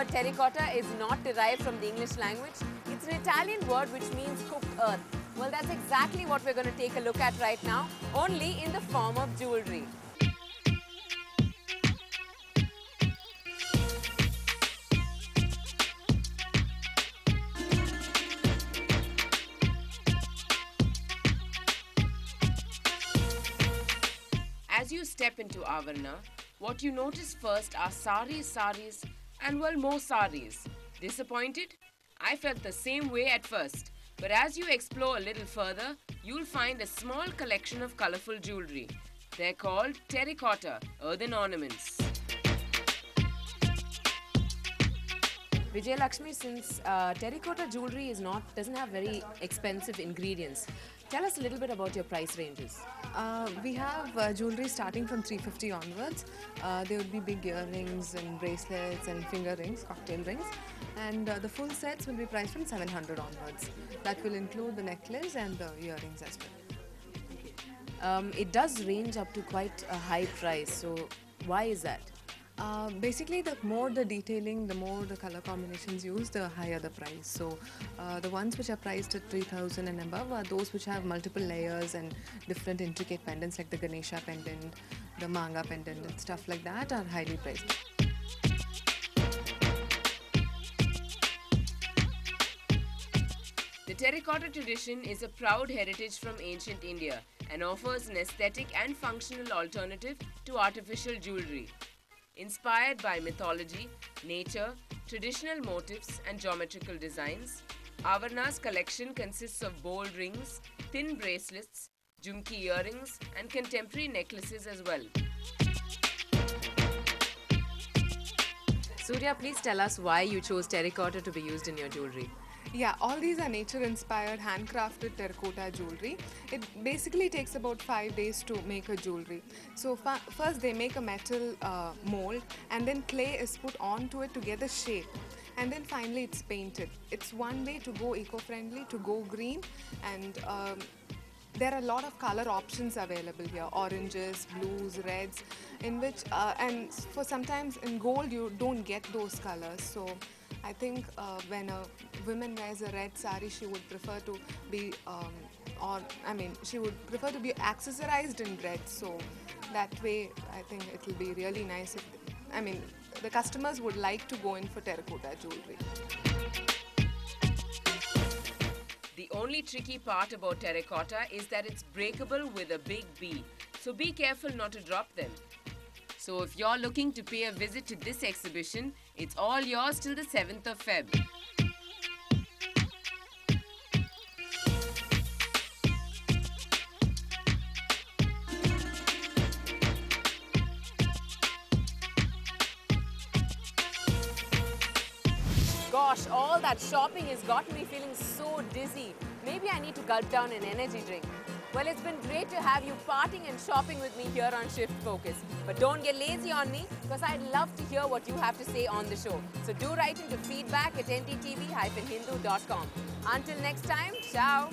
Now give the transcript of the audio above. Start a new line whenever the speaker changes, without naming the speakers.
word terracotta is not derived from the English language. It's an Italian word which means cooked earth. Well, that's exactly what we're going to take a look at right now, only in the form of jewelry.
As you step into Avarna, what you notice first are saris, and well, more saris. Disappointed? I felt the same way at first, but as you explore a little further, you'll find a small collection of colorful jewelry. They're called terracotta, earthen ornaments.
Vijay Lakshmi, since terracotta jewelry doesn't have very expensive ingredients, tell us a little bit about your price ranges.
We have jewelry starting from 350 onwards. There would be big earrings and bracelets and finger rings, cocktail rings. And the full sets will be priced from 700 onwards. That will include the necklace and the earrings as well.
It does range up to quite a high price, so why is that?
Basically, the more the detailing, the more the color combinations used, the higher the price. So the ones which are priced at 3,000 and above are those which have multiple layers and different intricate pendants like the Ganesha pendant, the Manga pendant and stuff like that are highly priced.
The terracotta tradition is a proud heritage from ancient India and offers an aesthetic and functional alternative to artificial jewelry. Inspired by mythology, nature, traditional motifs and geometrical designs, Avarna's collection consists of bold rings, thin bracelets, jhumki earrings and contemporary necklaces as well.
Surya, please tell us why you chose terracotta to be used in your jewelry.
Yeah, all these are nature-inspired, handcrafted terracotta jewelry. It basically takes about 5 days to make a jewelry. So first they make a metal mold and then clay is put onto it to get the shape. And then finally it's painted. It's one way to go eco-friendly, to go green, and there are a lot of color options available here, oranges, blues, reds, in which, and for sometimes in gold you don't get those colors. So I think when a woman wears a red sari, she would prefer to be, she would prefer to be accessorized in red. So that way, I think it will be really nice if, the customers would like to go in for terracotta jewelry.
The only tricky part about terracotta is that it's breakable with a big B, so be careful not to drop them. So if you're looking to pay a visit to this exhibition, it's all yours till the 7th of Feb.
Gosh, all that shopping has got me feeling so dizzy. Maybe I need to gulp down an energy drink. Well, it's been great to have you partying and shopping with me here on Shift Focus. But don't get lazy on me, because I'd love to hear what you have to say on the show. So do write into feedback@ndtv-hindu.com. Until next time, ciao.